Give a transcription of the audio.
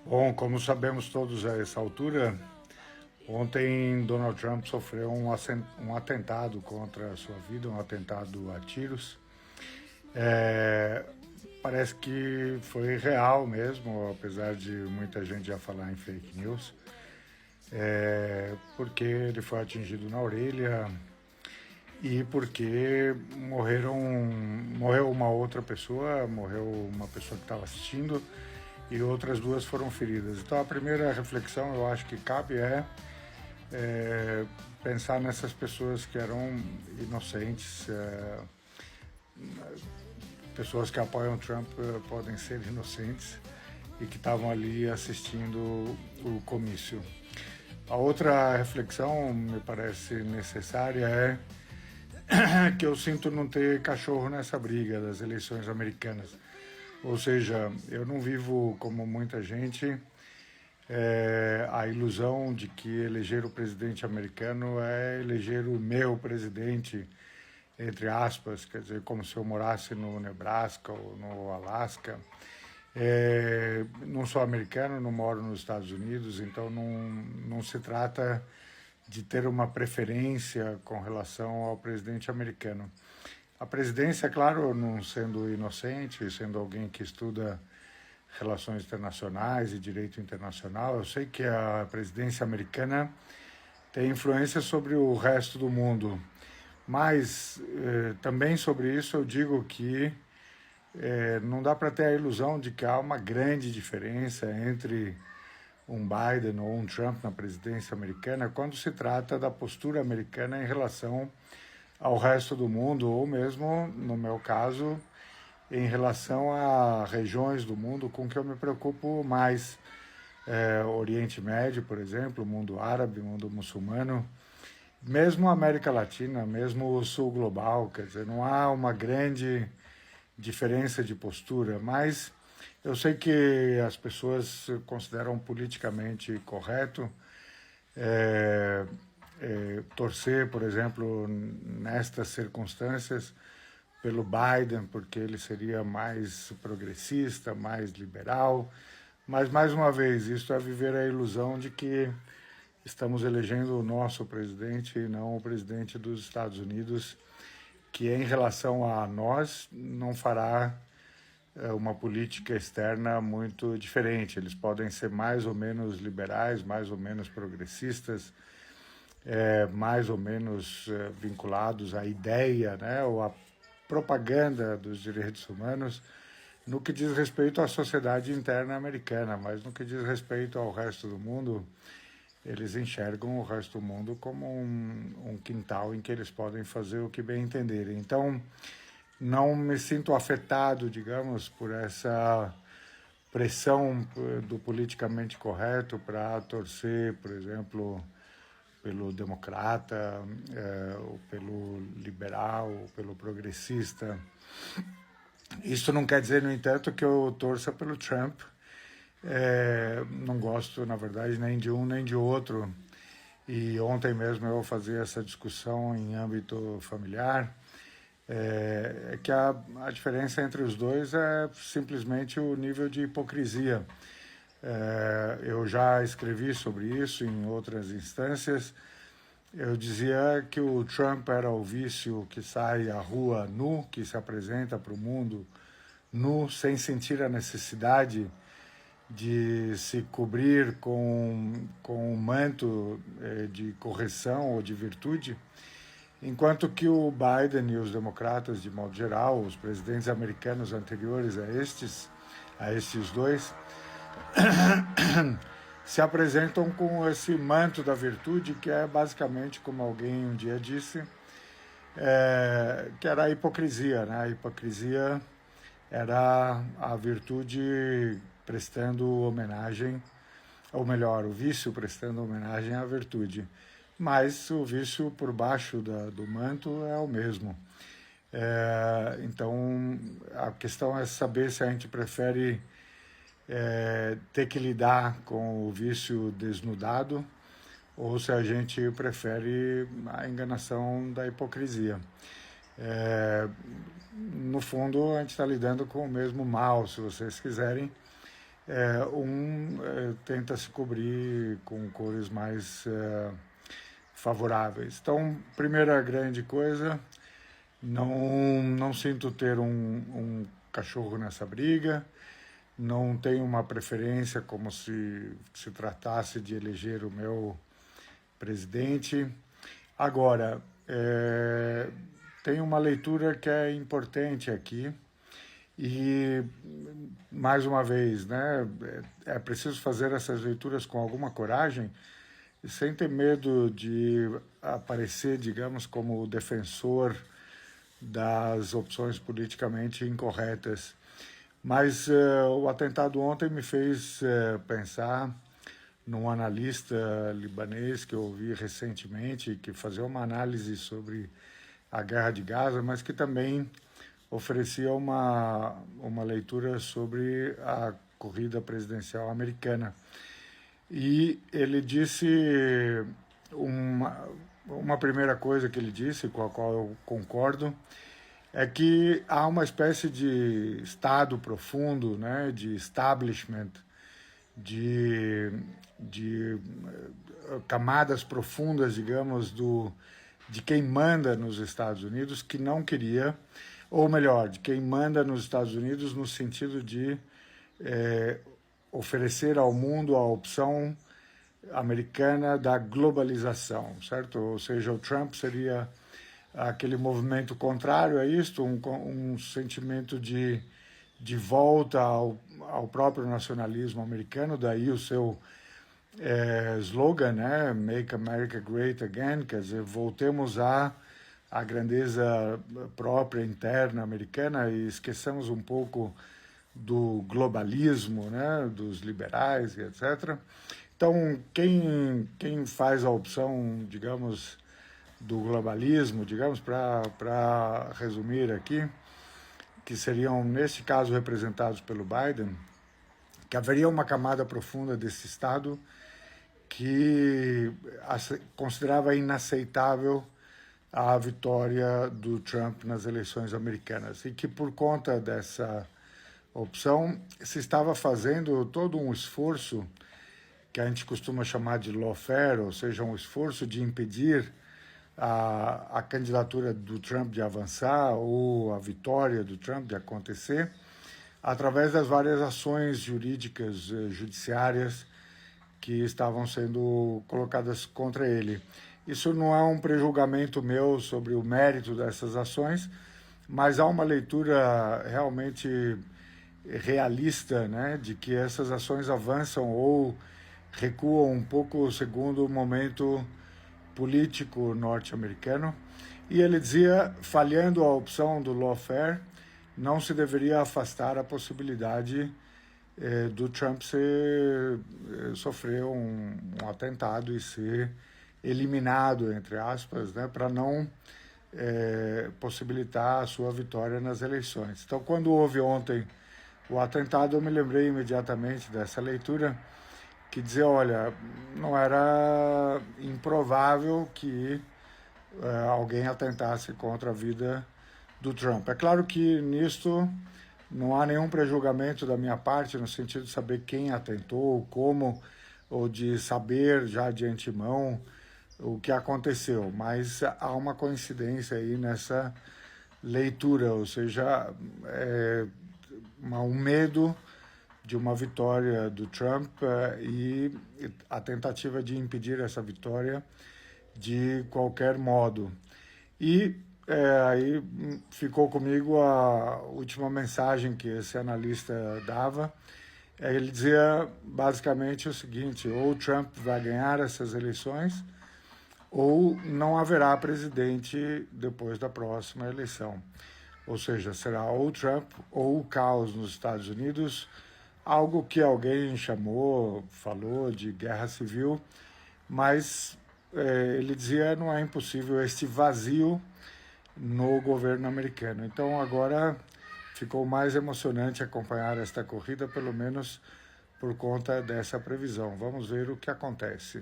Bom, como sabemos todos a essa altura, ontem Donald Trump sofreu um atentado contra a sua vida, um atentado a tiros. É, Parece que foi real mesmo, apesar de muita gente já falar em fake news, porque ele foi atingido na orelha e porque morreu uma outra pessoa, morreu uma pessoa que estava assistindo e outras duas foram feridas. Então a primeira reflexão eu acho que cabe é pensar nessas pessoas que eram inocentes, pessoas que apoiam Trump podem ser inocentes e que estavam ali assistindo o comício. A outra reflexão me parece necessária que eu sinto não ter cachorro nessa briga das eleições americanas. Ou seja, eu não vivo como muita gente a ilusão de que eleger o presidente americano é eleger o meu presidente, entre aspas, quer dizer, como se eu morasse no Nebraska ou no Alasca. Não sou americano, não moro nos Estados Unidos, então não se trata de ter uma preferência com relação ao presidente americano. A presidência, claro, não sendo inocente, sendo alguém que estuda relações internacionais e direito internacional, eu sei que a presidência americana tem influência sobre o resto do mundo, mas também sobre isso eu digo que não dá para ter a ilusão de que há uma grande diferença entre um Biden ou um Trump na presidência americana quando se trata da postura americana em relação ao resto do mundo, ou mesmo, no meu caso, em relação a regiões do mundo com que eu me preocupo mais. Oriente Médio, por exemplo, mundo árabe, mundo muçulmano, mesmo a América Latina, mesmo o Sul Global, quer dizer, não há uma grande diferença de postura, mas eu sei que as pessoas consideram politicamente correto torcer, por exemplo, nestas circunstâncias, pelo Biden, porque ele seria mais progressista, mais liberal. Mas, mais uma vez, isso é viver a ilusão de que estamos elegendo o nosso presidente e não o presidente dos Estados Unidos, que em relação a nós não fará uma política externa muito diferente. Eles podem ser mais ou menos liberais, mais ou menos progressistas, mais ou menos vinculados à ideia, né, ou à propaganda dos direitos humanos, no que diz respeito à sociedade interna americana, mas no que diz respeito ao resto do mundo, eles enxergam o resto do mundo como um quintal em que eles podem fazer o que bem entenderem. Então, não me sinto afetado, digamos, por essa pressão do politicamente correto para torcer, por exemplo, pelo democrata, ou pelo liberal, ou pelo progressista. Isso não quer dizer, no entanto, que eu torça pelo Trump. Não gosto, na verdade, nem de um nem de outro. E ontem mesmo eu fazia essa discussão em âmbito familiar. É que a diferença entre os dois é simplesmente o nível de hipocrisia. Eu já escrevi sobre isso em outras instâncias. Eu dizia que o Trump era o vício que sai à rua nu, que se apresenta para o mundo nu, sem sentir a necessidade de se cobrir com um manto de correção ou de virtude, enquanto que o Biden e os democratas, de modo geral, os presidentes americanos anteriores a estes dois, se apresentam com esse manto da virtude, que é basicamente, como alguém um dia disse, que era a hipocrisia, né? A hipocrisia era a virtude prestando homenagem, ou melhor, o vício prestando homenagem à virtude. Mas o vício por baixo do manto é o mesmo. Então, a questão é saber se a gente prefere ter que lidar com o vício desnudado ou se a gente prefere a enganação da hipocrisia. No fundo, a gente está lidando com o mesmo mal, se vocês quiserem, tenta se cobrir com cores mais favoráveis. Então, primeira grande coisa, não sinto ter um cachorro nessa briga, não tenho uma preferência como se tratasse de eleger o meu presidente. Agora, tem uma leitura que é importante aqui e, mais uma vez, né, é preciso fazer essas leituras com alguma coragem, sem ter medo de aparecer, digamos, como o defensor das opções politicamente incorretas. Mas o atentado ontem me fez pensar num analista libanês que eu ouvi recentemente, que fazia uma análise sobre a guerra de Gaza, mas que também oferecia uma leitura sobre a corrida presidencial americana. E ele disse uma primeira coisa que ele disse, com a qual eu concordo, é que há uma espécie de estado profundo, né, de establishment, de camadas profundas, digamos, de quem manda nos Estados Unidos, que não queria, ou melhor, de quem manda nos Estados Unidos no sentido de oferecer ao mundo a opção americana da globalização, certo? Ou seja, o Trump seria aquele movimento contrário a isto, um sentimento de volta ao próprio nacionalismo americano, daí o seu slogan, né? Make America Great Again, quer dizer, voltemos à grandeza própria, interna americana e esqueçamos um pouco do globalismo, né? Dos liberais, etc. Então, quem faz a opção, digamos, do globalismo, digamos, para resumir aqui, que seriam, neste caso, representados pelo Biden, que haveria uma camada profunda desse Estado que considerava inaceitável a vitória do Trump nas eleições americanas e que, por conta dessa opção, se estava fazendo todo um esforço que a gente costuma chamar de lawfare, ou seja, um esforço de impedir a candidatura do Trump de avançar ou a vitória do Trump de acontecer, através das várias ações jurídicas, judiciárias, que estavam sendo colocadas contra ele. Isso não é um prejulgamento meu sobre o mérito dessas ações, mas há uma leitura realmente realista, né, de que essas ações avançam ou recuam um pouco segundo o momento político norte-americano. E ele dizia, falhando a opção do lawfare, não se deveria afastar a possibilidade do Trump sofrer um atentado e ser eliminado, entre aspas, né, para não possibilitar a sua vitória nas eleições. Então, quando houve ontem o atentado, eu me lembrei imediatamente dessa leitura que dizia, olha, não era improvável que alguém atentasse contra a vida do Trump. É claro que nisto não há nenhum prejulgamento da minha parte no sentido de saber quem atentou, como, ou de saber já de antemão o que aconteceu, mas há uma coincidência aí nessa leitura, ou seja, um medo de uma vitória do Trump e a tentativa de impedir essa vitória de qualquer modo. E aí ficou comigo a última mensagem que esse analista dava. Ele dizia basicamente o seguinte, ou o Trump vai ganhar essas eleições ou não haverá presidente depois da próxima eleição. Ou seja, será ou o Trump ou o caos nos Estados Unidos, algo que alguém falou de guerra civil, mas ele dizia não é impossível este vazio no governo americano. Então agora ficou mais emocionante acompanhar esta corrida, pelo menos por conta dessa previsão. Vamos ver o que acontece.